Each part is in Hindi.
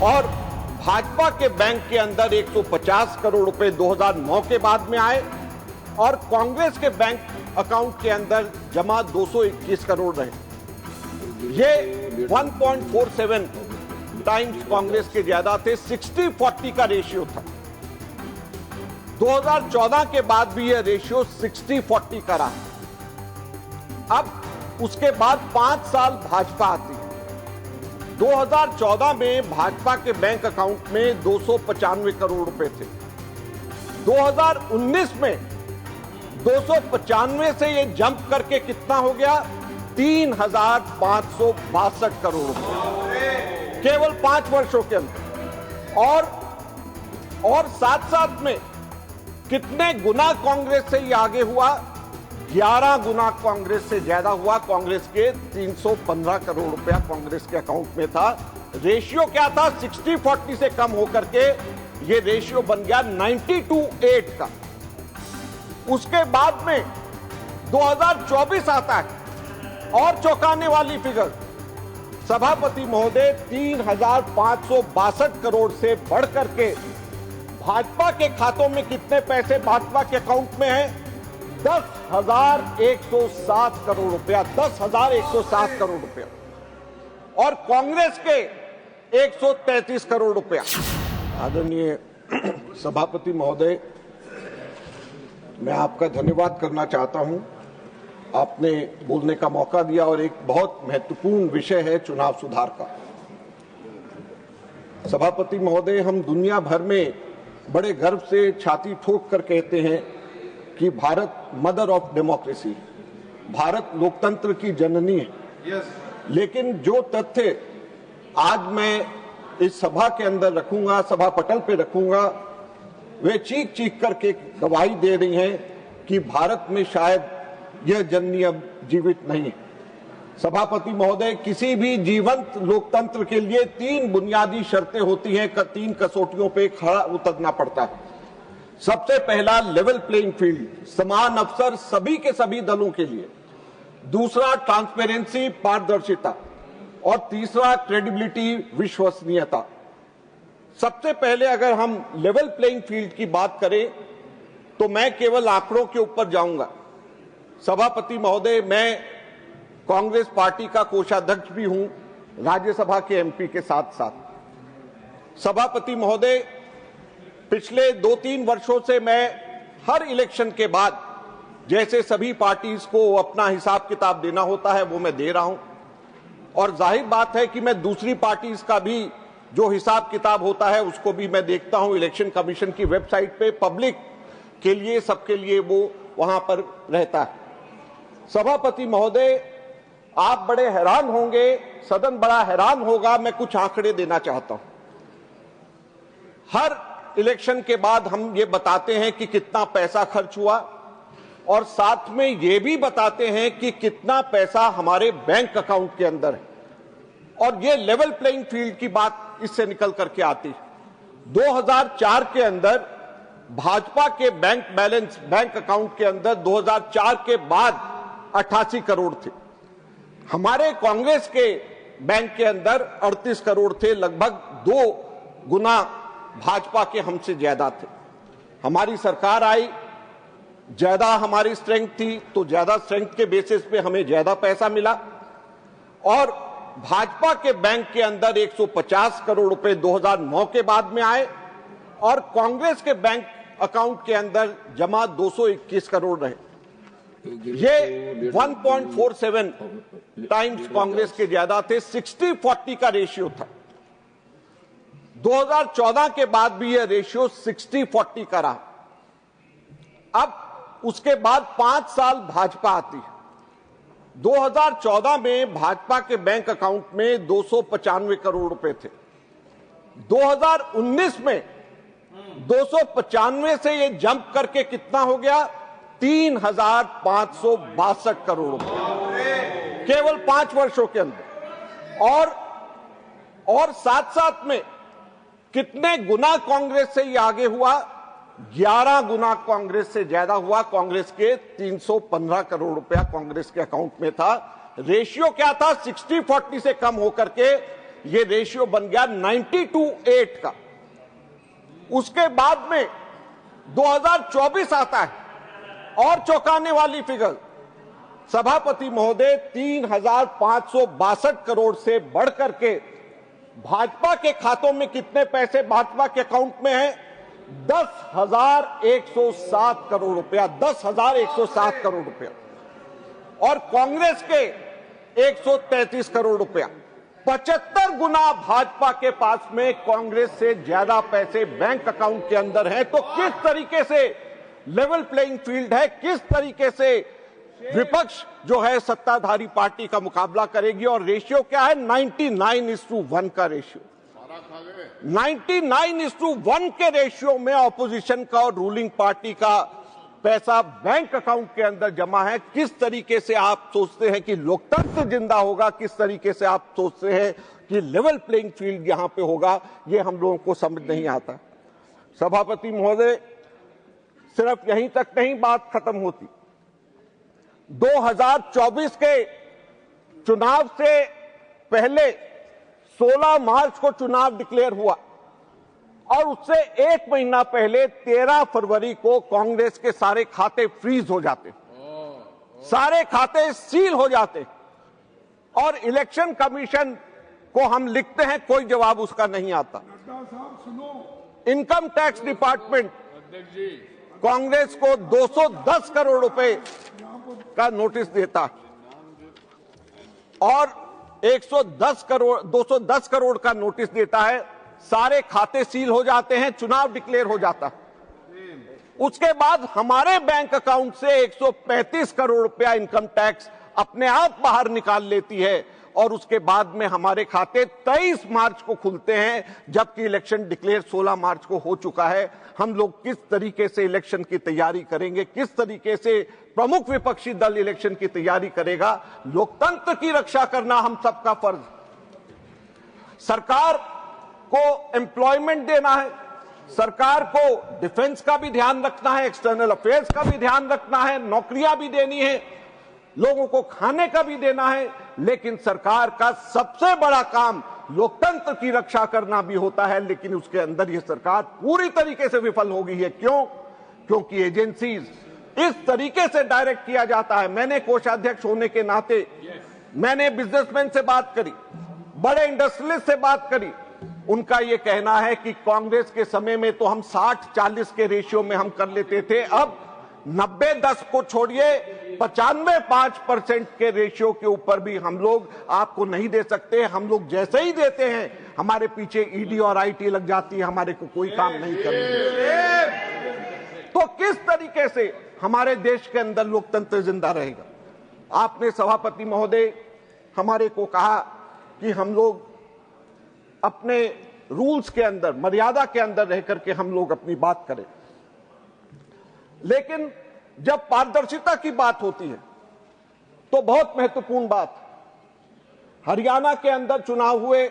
और भाजपा के बैंक के अंदर 150 करोड़ रुपए 2009 के बाद में आए और कांग्रेस के बैंक अकाउंट के अंदर जमा 221 करोड़ रहे। ये 1.47 टाइम्स कांग्रेस के ज्यादा थे। 60-40 का रेशियो था। 2014 के बाद भी यह रेशियो 60-40 का रहा। अब उसके बाद 5 साल भाजपा आती है। 2014 में भाजपा के बैंक अकाउंट में 295 करोड़ रुपए थे। 2019 में 295 से ये जंप करके कितना हो गया? 3,562 करोड़ रुपए केवल 5 वर्षों के अंदर। और साथ साथ में कितने गुना कांग्रेस से ये आगे हुआ? 11 गुना कांग्रेस से ज्यादा हुआ। कांग्रेस के 315 करोड़ रुपया कांग्रेस के अकाउंट में था। रेशियो क्या था? 60-40 से कम होकर के ये रेशियो बन गया 90-8 का। उसके बाद में 2024 आता है और चौंकाने वाली फिगर। सभापति महोदय 3,562 करोड़ से बढ़ करके भाजपा के खातों में कितने पैसे भाजपा के अकाउंट में है? 10,107 करोड़ रुपया। 10,107 करोड़ रुपया। और कांग्रेस के 133 करोड़ रुपया। आदरणीय सभापति महोदय, मैं आपका धन्यवाद करना चाहता हूं। आपने बोलने का मौका दिया और एक बहुत महत्वपूर्ण विषय है चुनाव सुधार का। सभापति महोदय, हम दुनिया भर में बड़े गर्व से छाती ठोक कर कहते हैं कि Bharat mother of democracy, Bharat लोकतंत्र की जननी है। लेकिन जो तथ्य आज मैं इस सभा के अंदर रखूंगा, सभा पटल पे रखूंगा, वे चीख चीख करके गवाही दे रही हैं कि भारत में शायद यह जननी अब जीवित नहीं है। सभापति महोदय, किसी भी जीवंत लोकतंत्र के लिए 3 बुनियादी शर्तें होती हैं, 3 कसौटियों पे खड़ा उतरना पड़ता है। सबसे पहला लेवल प्लेइंग फील्ड, समान अवसर सभी के सभी दलों के लिए। दूसरा ट्रांसपेरेंसी, पारदर्शिता। और तीसरा क्रेडिबिलिटी, विश्वसनीयता। सबसे पहले अगर हम लेवल प्लेइंग फील्ड की बात करें तो मैं केवल आंकड़ों के ऊपर जाऊंगा। सभापति महोदय, मैं कांग्रेस पार्टी का कोषाध्यक्ष भी हूं, राज्यसभा के एमपी के साथ साथ। सभापति महोदय, पिछले 2-3 वर्षों से मैं हर इलेक्शन के बाद जैसे सभी पार्टीज को अपना हिसाब किताब देना होता है वो मैं दे रहा हूं। और जाहिर बात है कि मैं दूसरी पार्टीज का भी जो हिसाब किताब होता है उसको भी मैं देखता हूं। इलेक्शन कमीशन की वेबसाइट पे पब्लिक के लिए, सबके लिए वो वहां पर रहता है। सभापति महोदय, आप बड़े हैरान होंगे, सदन बड़ा हैरान होगा, मैं कुछ आंकड़े देना चाहता हूं। हर इलेक्शन के बाद हम ये बताते हैं कि कितना पैसा खर्च हुआ और साथ में ये भी बताते हैं कि कितना पैसा हमारे बैंक अकाउंट के अंदर है। और ये लेवल प्लेइंग फील्ड की बात इससे निकल करके आती है। 2004 के अंदर भाजपा के बैंक बैलेंस, बैंक अकाउंट के अंदर 2004 के बाद 88 करोड़ थे। हमारे कांग्रेस के बैंक के अंदर 38 करोड़ थे। लगभग 2 गुना भाजपा के हमसे ज्यादा थे। हमारी सरकार आई, ज्यादा हमारी स्ट्रेंथ थी, तो ज्यादा स्ट्रेंथ के बेसिस पे हमें ज्यादा पैसा मिला। और भाजपा के बैंक के अंदर 150 करोड़ रुपए 2009 के बाद में आए और कांग्रेस के बैंक अकाउंट के अंदर जमा 221 करोड़ रहे। ये 1.47 टाइम्स कांग्रेस के ज्यादा थे। 60-40 का रेशियो था। 2014 के बाद भी यह रेशियो 60-40 का रहा। अब उसके बाद 5 साल भाजपा आती है। 2014 में भाजपा के बैंक अकाउंट में 295 करोड़ रुपए थे। 2019 में 295 से ये जंप करके कितना हो गया? 3,562 करोड़ रुपए केवल 5 वर्षों के अंदर। और साथ साथ में कितने गुना कांग्रेस से ये आगे हुआ? 11 गुना कांग्रेस से ज्यादा हुआ। कांग्रेस के 315 करोड़ रुपया कांग्रेस के अकाउंट में था। रेशियो क्या था? 60-40 से कम होकर के ये रेशियो बन गया 90:8 का। उसके बाद में 2024 आता है और चौंकाने वाली फिगर, सभापति महोदय 3,562 करोड़ से बढ़कर के भाजपा के खातों में कितने पैसे भाजपा के अकाउंट में है? 10,107 करोड़ रुपया, 10,107 करोड़ रुपया, और कांग्रेस के 133 करोड़ रुपया। 75 गुना भाजपा के पास में कांग्रेस से ज्यादा पैसे बैंक अकाउंट के अंदर हैं। तो किस तरीके से लेवल प्लेइंग फील्ड है, किस तरीके से विपक्ष जो है सत्ताधारी पार्टी का मुकाबला करेगी। और रेशियो क्या है? 99:1 का रेशियो। 99:1 के रेशियो में ऑपोजिशन का और रूलिंग पार्टी का पैसा बैंक अकाउंट के अंदर जमा है। किस तरीके से आप सोचते हैं कि लोकतंत्र जिंदा होगा, किस तरीके से आप सोचते हैं कि लेवल प्लेइंग फील्ड यहां पे होगा, ये हम लोगों को समझ नहीं आता। सभापति महोदय, सिर्फ यहीं तक नहीं बात खत्म होती। 2024 के चुनाव से पहले 16 मार्च को चुनाव डिक्लेयर हुआ और उससे एक महीना पहले 13 फरवरी को कांग्रेस के सारे खाते फ्रीज हो जाते, सारे खाते सील हो जाते, और इलेक्शन कमीशन को हम लिखते हैं, कोई जवाब उसका नहीं आता। इनकम टैक्स डिपार्टमेंट कांग्रेस को 210 करोड़ रुपए का नोटिस देता और 210 करोड़ का नोटिस देता है, सारे खाते सील हो जाते हैं, चुनाव डिक्लेयर हो जाता। उसके बाद हमारे बैंक अकाउंट से 135 करोड़ रुपया इनकम टैक्स अपने आप बाहर निकाल लेती है, और उसके बाद में हमारे खाते 23 मार्च को खुलते हैं, जबकि इलेक्शन डिक्लेयर 16 मार्च को हो चुका है। हम लोग किस तरीके से इलेक्शन की तैयारी करेंगे, किस तरीके से प्रमुख विपक्षी दल इलेक्शन की तैयारी करेगा? लोकतंत्र की रक्षा करना हम सबका फर्ज। सरकार को एम्प्लॉयमेंट देना है, सरकार को डिफेंस का भी ध्यान रखना है, एक्सटर्नल अफेयर्स का भी ध्यान रखना है, नौकरियां भी देनी है, लोगों को खाने का भी देना है, लेकिन सरकार का सबसे बड़ा काम लोकतंत्र की रक्षा करना भी होता है। लेकिन उसके अंदर यह सरकार पूरी तरीके से विफल हो गई है। क्यों? क्योंकि एजेंसीज इस तरीके से डायरेक्ट किया जाता है। मैंने कोषाध्यक्ष होने के नाते मैंने बिजनेसमैन से बात करी, बड़े इंडस्ट्रियलिस्ट से बात करी, उनका यह कहना है कि कांग्रेस के समय में तो हम 60-40 के रेशियो में हम कर लेते थे, अब 90-10 को छोड़िए 95-5% के रेशियो के ऊपर भी हम लोग आपको नहीं दे सकते। हम लोग जैसे ही देते हैं हमारे पीछे ईडी और आईटी लग जाती है, हमारे को कोई काम नहीं करने। तो किस तरीके से हमारे देश के अंदर लोकतंत्र जिंदा रहेगा? आपने सभापति महोदय हमारे को कहा कि हम लोग अपने रूल्स के अंदर, मर्यादा के अंदर रह करके हम लोग अपनी बात करें, लेकिन जब पारदर्शिता की बात होती है तो बहुत महत्वपूर्ण बात, हरियाणा के अंदर चुनाव हुए,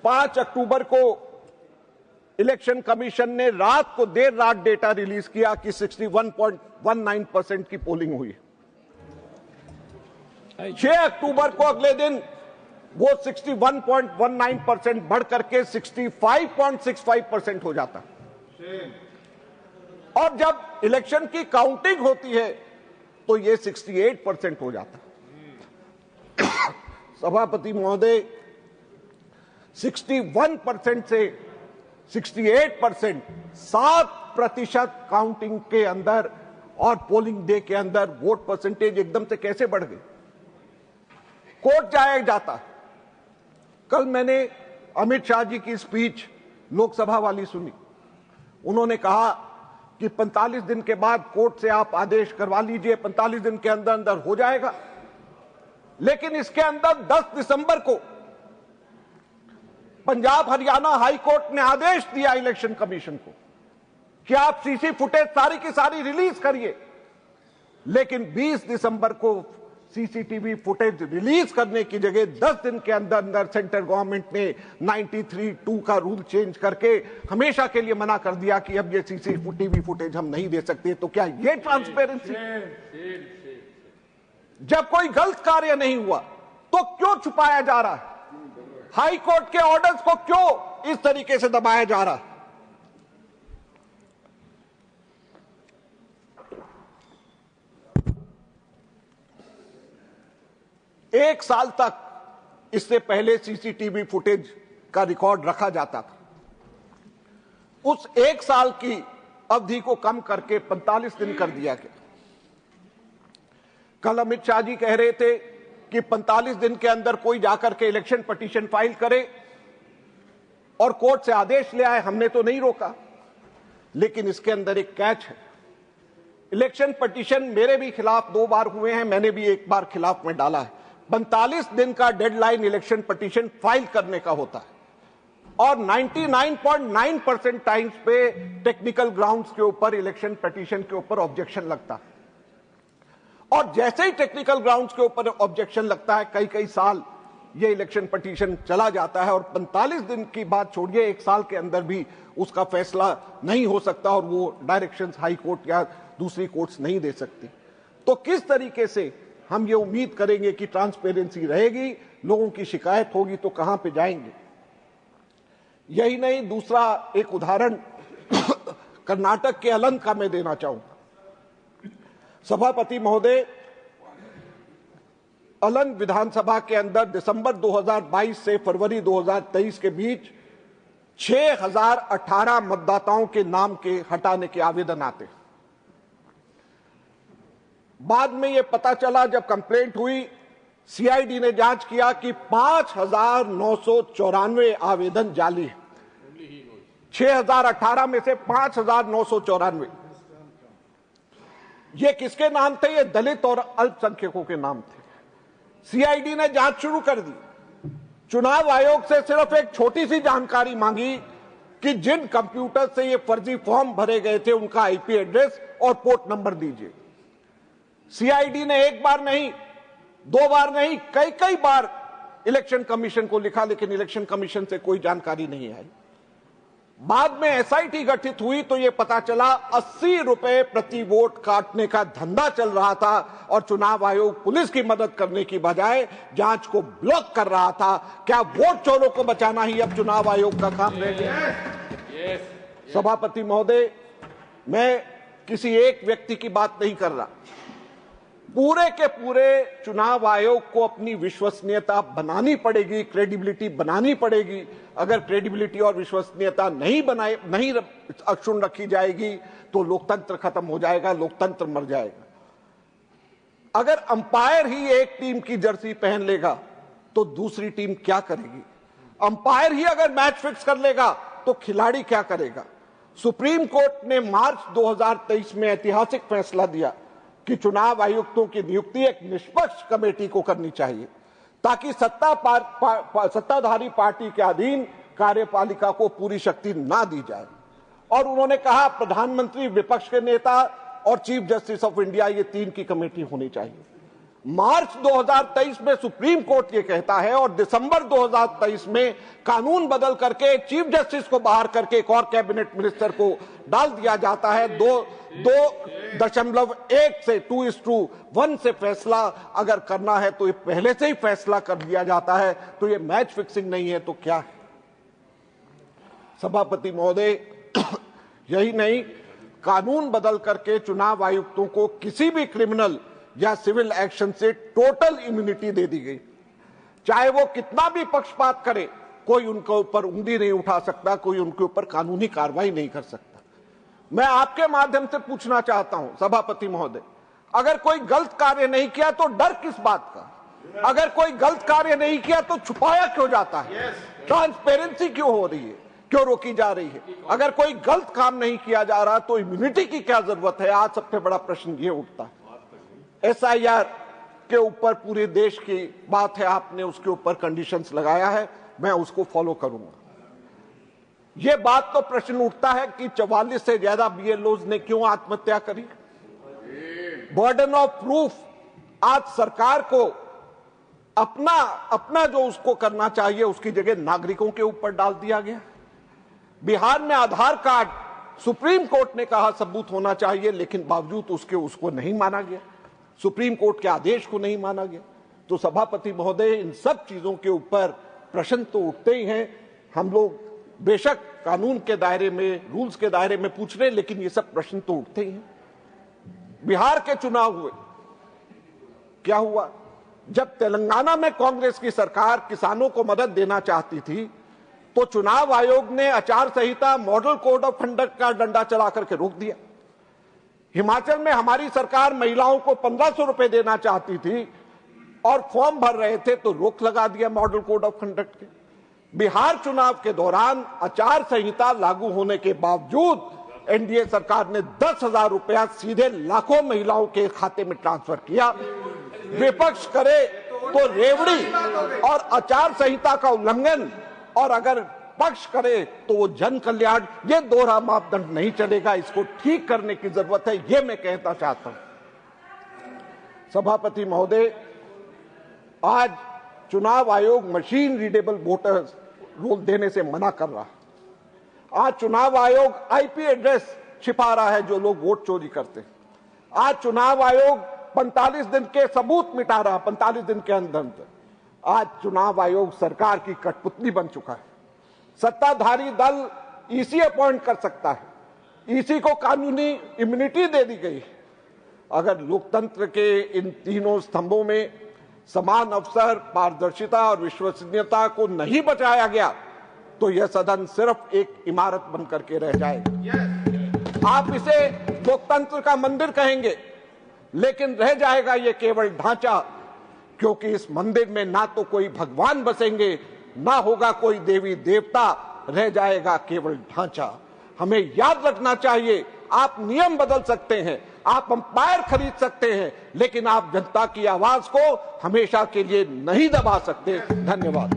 5 अक्टूबर को इलेक्शन कमीशन ने रात को देर रात डेटा रिलीज किया कि 61.19% की पोलिंग हुई। 6 अक्टूबर को अगले दिन वो 61.19% बढ़ करके 65.65% हो जाता। और जब इलेक्शन की काउंटिंग होती है तो ये 68% हो जाता। सभापति महोदय, 61% से 68%, 7% काउंटिंग के अंदर और पोलिंग डे के अंदर वोट परसेंटेज एकदम से कैसे बढ़ गई? कोर्ट जाया जाता। कल मैंने अमित शाह जी की स्पीच लोकसभा वाली सुनी। उन्होंने कहा कि 45 दिन के बाद कोर्ट से आप आदेश करवा लीजिए, 45 दिन के अंदर अंदर हो जाएगा। लेकिन इसके अंदर 10 दिसंबर को पंजाब हरियाणा हाई कोर्ट ने आदेश दिया इलेक्शन कमीशन को कि आप सीसी फुटेज सारी की सारी रिलीज करिए। लेकिन 20 दिसंबर को सीसीटीवी फुटेज रिलीज करने की जगह 10 दिन के अंदर अंदर सेंट्रल गवर्नमेंट ने 93(2) का रूल चेंज करके हमेशा के लिए मना कर दिया कि अब ये सीसीटीवी फुटेज हम नहीं दे सकते। तो क्या ये ट्रांसपेरेंसी? जब कोई गलत कार्य नहीं हुआ तो क्यों छुपाया जा रहा है? हाई कोर्ट के ऑर्डर्स को क्यों इस तरीके से दबाया जा रहा है? एक साल तक इससे पहले सीसीटीवी फुटेज का रिकॉर्ड रखा जाता था। उस एक साल की अवधि को कम करके 45 दिन कर दिया गया। कल अमित शाह जी कह रहे थे कि 45 दिन के अंदर कोई जाकर के इलेक्शन पिटीशन फाइल करे और कोर्ट से आदेश ले आए। हमने तो नहीं रोका, लेकिन इसके अंदर एक कैच है। इलेक्शन पिटीशन मेरे भी खिलाफ 2 बार हुए हैं, मैंने भी 1 बार खिलाफ में डाला है। 45 दिन का डेडलाइन इलेक्शन पिटीशन फाइल करने का होता है और 99.9% टाइम्स पे टेक्निकल ग्राउंड्स के ऊपर इलेक्शन पिटीशन के ऊपर ऑब्जेक्शन लगता है। और जैसे ही टेक्निकल ग्राउंड्स के ऊपर ऑब्जेक्शन लगता है, कई साल ये इलेक्शन पिटीशन चला जाता है और 45 दिन की बात छोड़िए, 1 साल के अंदर भी उसका फैसला नहीं हो सकता और वो डायरेक्शंस हाई कोर्ट या दूसरी कोर्ट्स नहीं दे सकती। तो किस तरीके से हम ये उम्मीद करेंगे कि ट्रांसपेरेंसी रहेगी, लोगों की शिकायत होगी तो कहां पे जाएंगे? यही नहीं, दूसरा एक उदाहरण कर्नाटक के अलंग का मैं देना चाहूंगा। सभापति महोदय, अलंग विधानसभा के अंदर दिसंबर 2022 से फरवरी 2023 के बीच 6018 मतदाताओं के नाम के हटाने के आवेदन आते। बाद में यह पता चला, जब कंप्लेंट हुई, सीआईडी ने जांच किया कि 5994 आवेदन जाली है। 6018 में से 5994 ये किसके नाम थे? ये दलित और अल्पसंख्यकों के नाम थे। सीआईडी ने जांच शुरू कर दी। चुनाव आयोग से सिर्फ एक छोटी सी जानकारी मांगी कि जिन कंप्यूटर से ये फर्जी फॉर्म भरे गए थे उनका आईपी एड्रेस और पोर्ट नंबर दीजिए। सीआईडी ने 1 बार नहीं, 2 बार नहीं, कई बार इलेक्शन कमीशन को लिखा, लेकिन इलेक्शन कमीशन से कोई जानकारी नहीं आई। बाद में एसआईटी गठित हुई तो यह पता चला 80 रुपए प्रति वोट काटने का धंधा चल रहा था और चुनाव आयोग पुलिस की मदद करने की बजाय जांच को ब्लॉक कर रहा था। क्या वोट चोरों को बचाना ही अब चुनाव आयोग का काम रह गया? सभापति महोदय, मैं किसी एक व्यक्ति की बात नहीं कर रहा। पूरे के पूरे चुनाव आयोग को अपनी विश्वसनीयता बनानी पड़ेगी, क्रेडिबिलिटी बनानी पड़ेगी। अगर क्रेडिबिलिटी और विश्वसनीयता नहीं अक्षुण्ण रखी जाएगी तो लोकतंत्र खत्म हो जाएगा, लोकतंत्र मर जाएगा। अगर अंपायर ही एक टीम की जर्सी पहन लेगा तो दूसरी टीम क्या करेगी? अंपायर ही अगर मैच फिक्स कर लेगा तो खिलाड़ी क्या करेगा? सुप्रीम कोर्ट ने मार्च 2023 में ऐतिहासिक फैसला दिया कि चुनाव आयुक्तों की नियुक्ति एक निष्पक्ष कमेटी को करनी चाहिए ताकि सत्ताधारी पार्टी के अधीन कार्यपालिका को पूरी शक्ति ना दी जाए। और उन्होंने कहा प्रधानमंत्री, विपक्ष के नेता और चीफ जस्टिस ऑफ इंडिया, ये 3 की कमेटी होनी चाहिए। मार्च 2023 में सुप्रीम कोर्ट ये कहता है और दिसंबर 2023 में कानून बदल करके चीफ जस्टिस को बाहर करके एक और कैबिनेट मिनिस्टर को डाल दिया जाता है। 2.1 से 2:1 से फैसला अगर करना है तो ये पहले से ही फैसला कर दिया जाता है। तो ये मैच फिक्सिंग नहीं है तो क्या है? सभापति महोदय, यही नहीं, कानून बदल करके चुनाव आयुक्तों को किसी भी क्रिमिनल या सिविल एक्शन से टोटल इम्यूनिटी दे दी गई। चाहे वो कितना भी पक्षपात करे, कोई उनके ऊपर उंगली नहीं उठा सकता, कोई उनके ऊपर कानूनी कार्रवाई नहीं कर सकता। मैं आपके माध्यम से पूछना चाहता हूं सभापति महोदय, अगर कोई गलत कार्य नहीं किया तो डर किस बात का? अगर कोई गलत कार्य नहीं किया तो छुपाया क्यों जाता है? ट्रांसपेरेंसी क्यों हो रही है, क्यों रोकी जा रही है? अगर कोई गलत काम नहीं किया जा रहा तो इम्यूनिटी की क्या जरूरत है? आज सबसे बड़ा प्रश्न ये उठता है। एसआईआर के ऊपर पूरे देश की बात है, आपने उसके ऊपर कंडीशंस लगाया है, मैं उसको फॉलो करूंगा। यह बात तो प्रश्न उठता है कि 44 से ज्यादा बीएलओज ने क्यों आत्महत्या करी? बर्डन ऑफ प्रूफ आज सरकार को अपना जो उसको करना चाहिए उसकी जगह नागरिकों के ऊपर डाल दिया गया। बिहार में आधार कार्ड सुप्रीम कोर्ट ने कहा सबूत होना चाहिए, लेकिन बावजूद उसको नहीं माना गया, सुप्रीम कोर्ट के आदेश को नहीं माना गया। तो सभापति महोदय, इन सब चीजों के ऊपर प्रश्न तो उठते ही हैं। हम लोग बेशक कानून के दायरे में, रूल्स के दायरे में पूछ रहे हैं, लेकिन ये सब प्रश्न तो उठते ही हैं। बिहार के चुनाव हुए, क्या हुआ? जब तेलंगाना में कांग्रेस की सरकार किसानों को मदद देना चाहती थी, तो चुनाव आयोग ने आचार संहिता, मॉडल कोड ऑफ कंडक्ट का डंडा चला करके रोक दिया। हिमाचल में हमारी सरकार महिलाओं को 1500 रुपए देना चाहती थी और फॉर्म भर रहे थे तो रोक लगा दिया मॉडल कोड ऑफ कंडक्ट के। बिहार चुनाव के दौरान आचार संहिता लागू होने के बावजूद एनडीए सरकार ने 10,000 रुपया सीधे लाखों महिलाओं के खाते में ट्रांसफर किया। विपक्ष करे तो रेवड़ी और आचार संहिता का उल्लंघन, और अगर पक्ष करे तो वो जन कल्याण, ये दोहरा मापदंड नहीं चलेगा। इसको ठीक करने की जरूरत है, ये मैं कहना चाहता हूं। सभापति महोदय, आज चुनाव आयोग मशीन रीडेबल वोटर्स रोल देने से मना कर रहा है। आज चुनाव आयोग आईपी एड्रेस छिपा रहा है जो लोग वोट चोरी करते हैं। आज चुनाव आयोग 45 दिन के सबूत मिटा रहा, 45 दिन के अंदर। आज चुनाव आयोग सरकार की कठपुतली बन चुका है। सत्ताधारी दल ईसी अपॉइंट कर सकता है, ईसी को कानूनी इम्यूनिटी दे दी गई। अगर लोकतंत्र के इन तीनों स्तंभों में समान अवसर, पारदर्शिता और विश्वसनीयता को नहीं बचाया गया तो यह सदन सिर्फ एक इमारत बनकर के रह जाएगा। आप इसे लोकतंत्र का मंदिर कहेंगे, लेकिन रह जाएगा ये केवल ढांचा, क्योंकि इस मंदिर में ना तो कोई भगवान बसेंगे, ना होगा कोई देवी देवता, रह जाएगा केवल ढांचा। हमें याद रखना चाहिए, आप नियम बदल सकते हैं, आप अंपायर खरीद सकते हैं, लेकिन आप जनता की आवाज को हमेशा के लिए नहीं दबा सकते। धन्यवाद।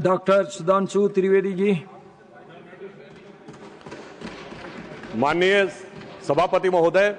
डॉक्टर सुधांशु त्रिवेदी जी। माननीय सभापति महोदय,